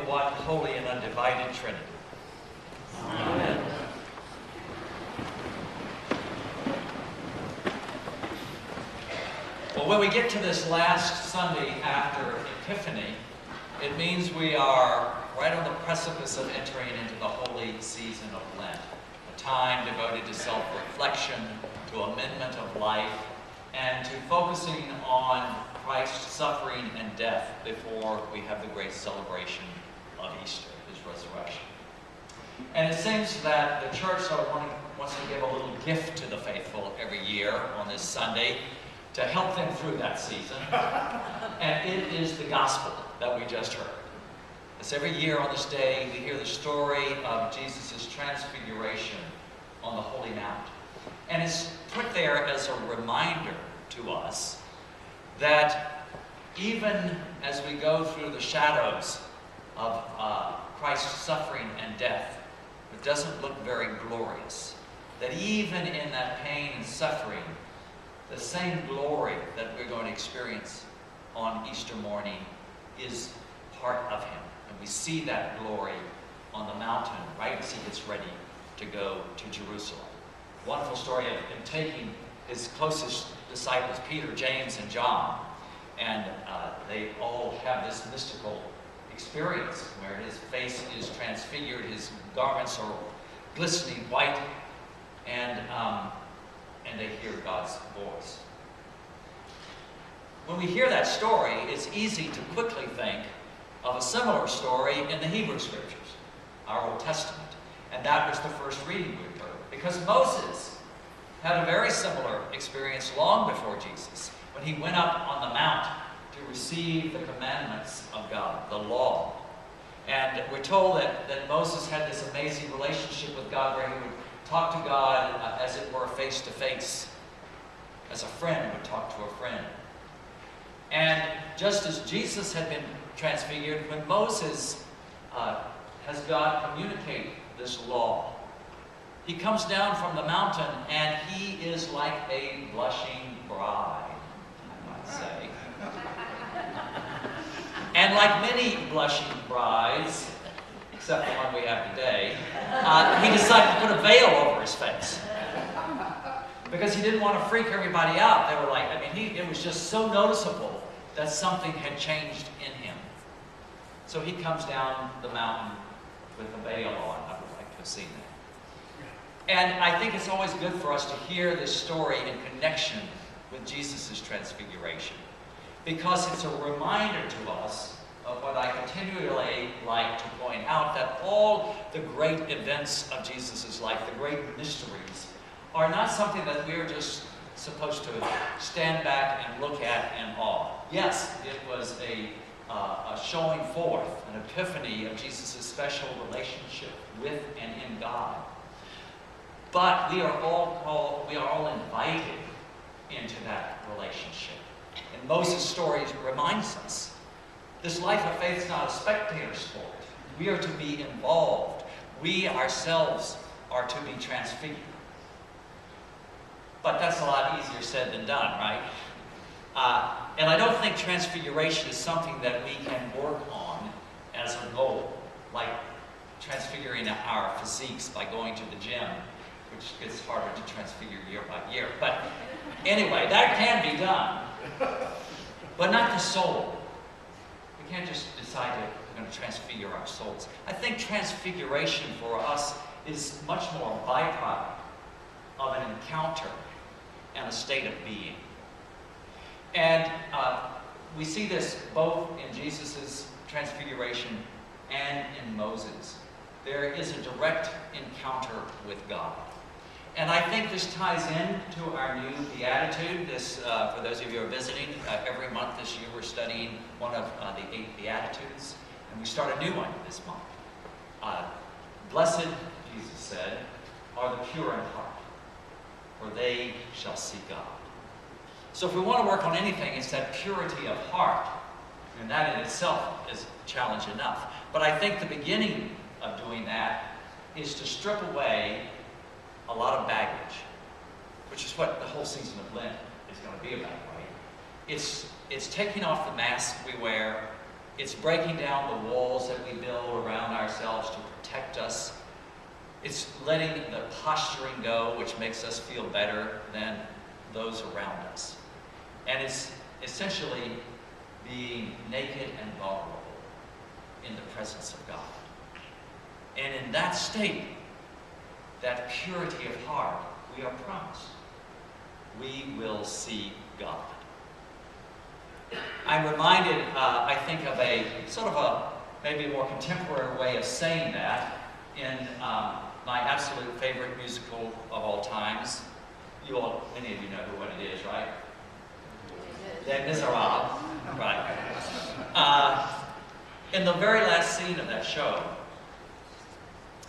one holy and undivided Trinity. Amen. Well, when we get to this last Sunday after Epiphany, it means we are right on the precipice of entering into the holy season of Lent, a time devoted to self-reflection, to amendment of life, and to focusing on Christ's suffering and death before we have the great celebration of Easter, his resurrection. And it seems that the church wants to give a little gift to the faithful every year on this Sunday to help them through that season. And it is the gospel that we just heard. It's every year on this day we hear the story of Jesus' transfiguration on the Holy Mount. And it's put there as a reminder to us that even as we go through the shadows of Christ's suffering and death, it doesn't look very glorious. That even in that pain and suffering, the same glory that we're going to experience on Easter morning is part of him. And we see that glory on the mountain right as he gets ready to go to Jerusalem. Wonderful story of him taking his closest disciples, Peter, James, and John. And they all have this mystical experience where his face is transfigured, his garments are glistening white, and they hear God's voice. When we hear that story, it's easy to quickly think of a similar story in the Hebrew Scriptures, our Old Testament. And that was the first reading we heard. Because Moses had a very similar experience long before Jesus, when he went up on the mount to receive the commandments of God, the law. And we're told that Moses had this amazing relationship with God where he would talk to God as it were face to face, as a friend would talk to a friend. And just as Jesus had been transfigured, when Moses has God communicate this law, he comes down from the mountain and he is like a blushing bride, I might say. And like many blushing brides, except the one we have today, he decided to put a veil over his face. Because he didn't want to freak everybody out. They were like, it was just so noticeable that something had changed in him. So he comes down the mountain with a veil on. I would like to have seen that. And I think it's always good for us to hear this story in connection with Jesus' transfiguration. Because it's a reminder to us of what I continually like to point out, that all the great events of Jesus' life, the great mysteries, are not something that we're just supposed to stand back and look at in awe. Yes, it was a showing forth, an epiphany of Jesus' special relationship with and in God. But we are all invited into that relationship. And Moses' story reminds us, this life of faith is not a spectator sport. We are to be involved. We ourselves are to be transfigured. But that's a lot easier said than done, right? And I don't think transfiguration is something that we can work on as a goal, like transfiguring our physiques by going to the gym, which gets harder to transfigure year by year. But anyway, that can be done, but not the soul. We can't just decide that we're going to transfigure our souls. I think transfiguration for us is much more a byproduct of an encounter and a state of being. And we see this both in Jesus' transfiguration and in Moses. There is a direct encounter with God. And I think this ties into our new beatitude. This, for those of you who are visiting, every month this year we're studying one of the 8 beatitudes. And we start a new one this month. Blessed, Jesus said, are the pure in heart, for they shall see God. So if we want to work on anything, it's that purity of heart. And that in itself is a challenge enough. But I think the beginning of doing that is to strip away a lot of baggage, which is what the whole season of Lent is going to be about, right? It's taking off the mask we wear. It's breaking down the walls that we build It's letting the posturing go, which makes us feel better than those around us. And it's essentially being naked and vulnerable in the presence of God. And in that state, that purity of heart, we are promised, we will see God. I'm reminded, I think, of a sort of a maybe a more contemporary way of saying that in my absolute favorite musical of all times. Many of you know what it is, right? Les Miserables, right? In the very last scene of that show,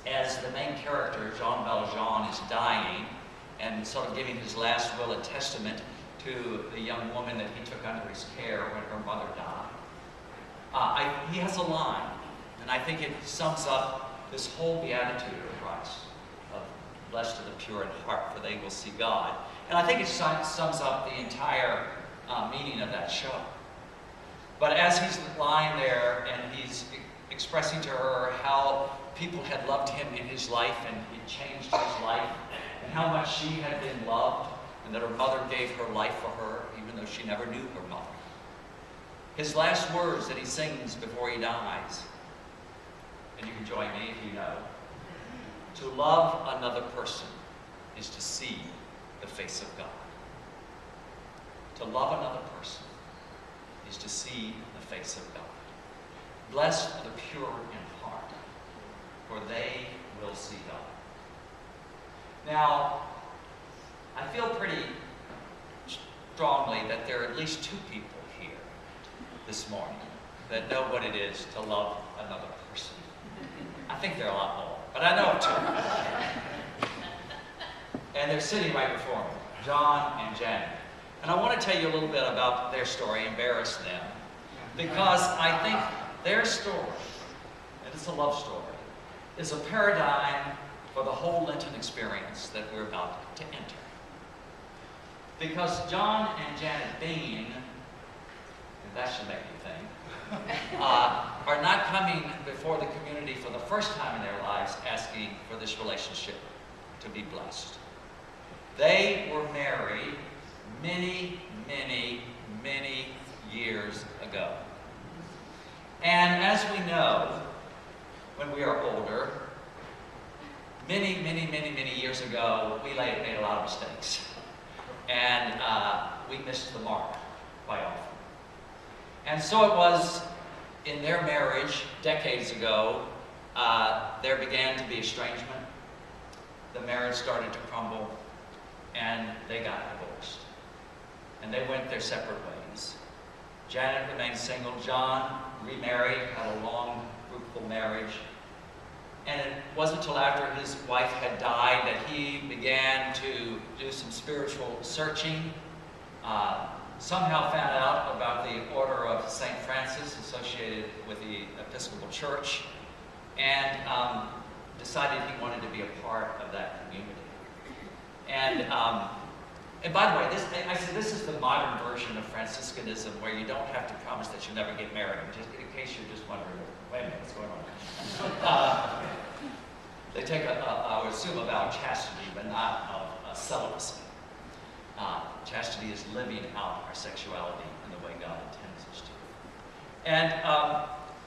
as the main character, Jean Valjean, is dying and sort of giving his last will and testament to the young woman that he took under his care when her mother died, he has a line, and I think it sums up this whole beatitude of Christ, of blessed are the pure in heart, for they will see God. And I think it sums up the entire meaning of that show. But as he's lying there and he's expressing to her how people had loved him in his life and it changed his life, and how much she had been loved, and that her mother gave her life for her, even though she never knew her mother. His last words that he sings before he dies, and you can join me if you know, to love another person is to see the face of God. To love another person is to see the face of God. Blessed are the pure in heart, for they will see God. Now, I feel pretty strongly that there are at least two people here this morning that know what it is to love another person. I think there are a lot more, but I know of two. And they're sitting right before me, John and Janet. And I want to tell you a little bit about their story, embarrass them, because I think their story, and it's a love story, is a paradigm for the whole Lenten experience that we're about to enter. Because John and Janet Bean, and that should make you think, are not coming before the community for the first time in their lives asking for this relationship to be blessed. They were married many, many, many years ago. And as we know, when we are older, many, many, many, many years ago, we made a lot of mistakes. And we missed the mark quite often. And so it was in their marriage decades ago, there began to be estrangement. The marriage started to crumble, and they got divorced. And they went their separate ways. Janet remained single. John remarried, had a long, fruitful marriage. And it wasn't until after his wife had died that he began to do some spiritual searching. Somehow found out about the Order of St. Francis associated with the Episcopal Church, and decided he wanted to be a part of that community. And by the way, this is the modern version of Franciscanism, where you don't have to promise that you'll never get married, just in case you're just wondering, wait a minute, what's going on? They take, I would assume, a vow of chastity, but not of celibacy. Chastity is living out our sexuality in the way God intends us to. And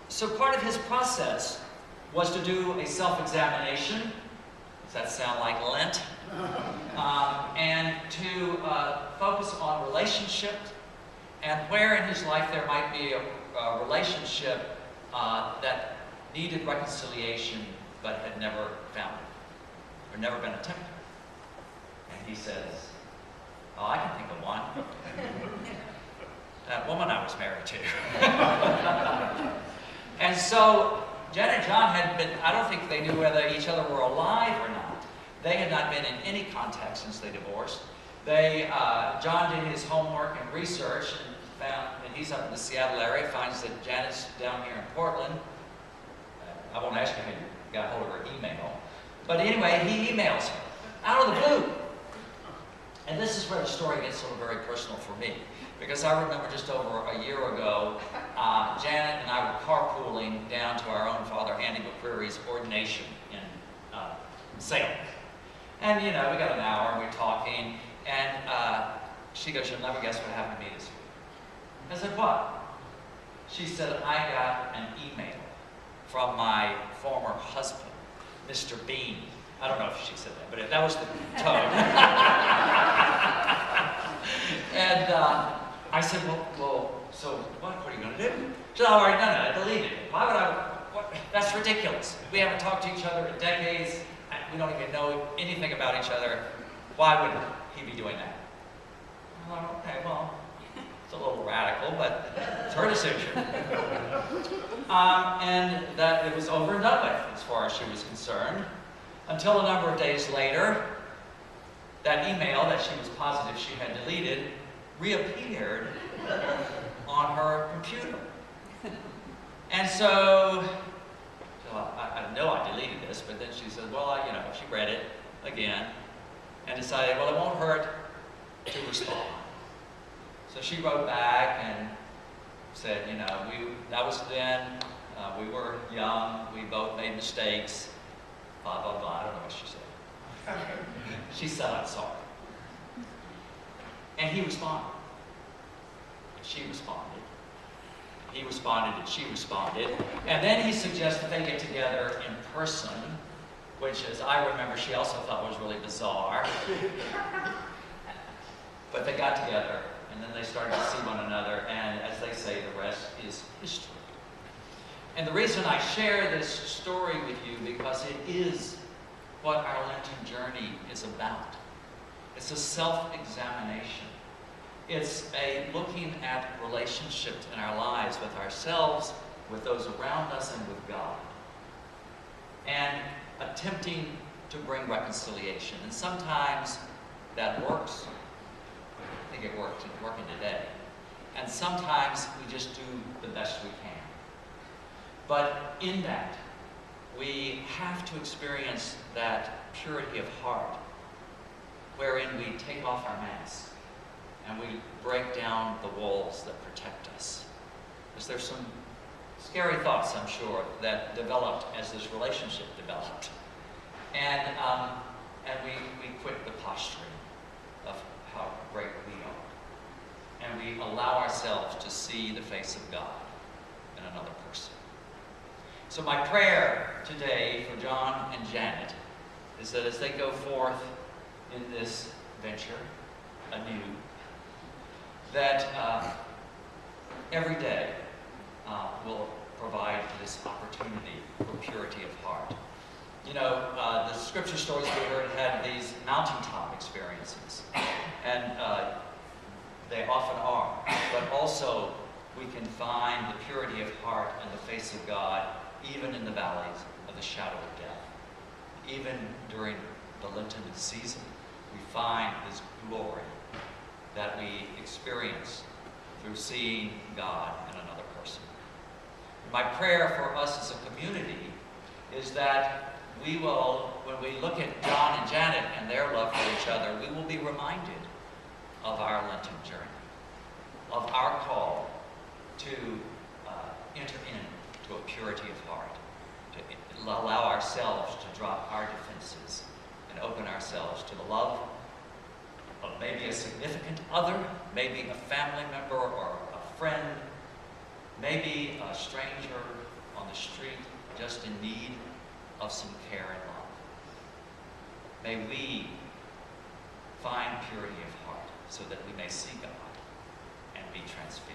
so part of his process was to do a self-examination. Does that sound like Lent? And to focus on relationship, and where in his life there might be a relationship that needed reconciliation but had never found it, or never been attempted. And he says, oh, I can think of one. That woman I was married to. And so Janet and John had been, I don't think they knew whether each other were alive or not. They had not been in any contact since they divorced. John did his homework and research and found, and he's up in the Seattle area, finds that Janet's down here in Portland. I won't ask you how you got hold of her email. But anyway, he emails her out of the blue. And this is where the story gets sort of very personal for me. Because I remember just over a year ago, Janet and I were carpooling down to our own Father Andy McCreary's ordination in sailing. And, you know, we got an hour and we're talking, and she goes, "You'll never guess what happened to me this week." I said, "What?" She said, "I got an email from my former husband, Mr. Bean." I don't know if she said that, but that was the tone. And I said, well, so what are you going to do? She said, "All right, no, I deleted it. Why would I? What? That's ridiculous. We haven't talked to each other in decades. We don't even know anything about each other. Why would he be doing that?" I thought, okay, well, it's a little radical, but it's her decision. And that it was over and done with as far as she was concerned, until a number of days later, that email that she was positive she had deleted reappeared on her computer. And so I know I deleted this, but then she said, well, you know, she read it again and decided, well, it won't hurt to respond. So she wrote back and said, you know, that was then, we were young, we both made mistakes, blah, blah, blah. I don't know what she said. She said, "I'm sorry." And he responded. She responded. He responded and she responded. And then he suggested they get together in person, which, as I remember, she also thought was really bizarre. But they got together, and then they started to see one another, and as they say, the rest is history. And the reason I share this story with you, because it is what our Lenten journey is about. It's a self-examination. It's a looking at relationships in our lives with ourselves, with those around us, and with God. And attempting to bring reconciliation. And sometimes that works. I think it worked working today. And sometimes we just do the best we can. But in that, we have to experience that purity of heart, wherein we take off our masks and we break down the walls that protect us. Because there's some scary thoughts, I'm sure, that developed as this relationship developed. And we quit the posturing of how great we are. And we allow ourselves to see the face of God in another person. So my prayer today for John and Janet is that as they go forth in this venture anew, that every day will provide this opportunity for purity of heart. You know, the scripture stories we heard had these mountaintop experiences, and they often are, but also we can find the purity of heart and the face of God even in the valleys of the shadow of death. Even during the Lenten season, we find this glory that we experience through seeing God in another person. My prayer for us as a community is that we will, when we look at John and Janet and their love for each other, we will be reminded of our Lenten journey, of our call to enter into a purity of heart, to allow ourselves to drop our defenses and open ourselves to the love of maybe a significant other, maybe a family member or a friend, maybe a stranger on the street just in need of some care and love. May we find purity of heart so that we may see God and be transfigured.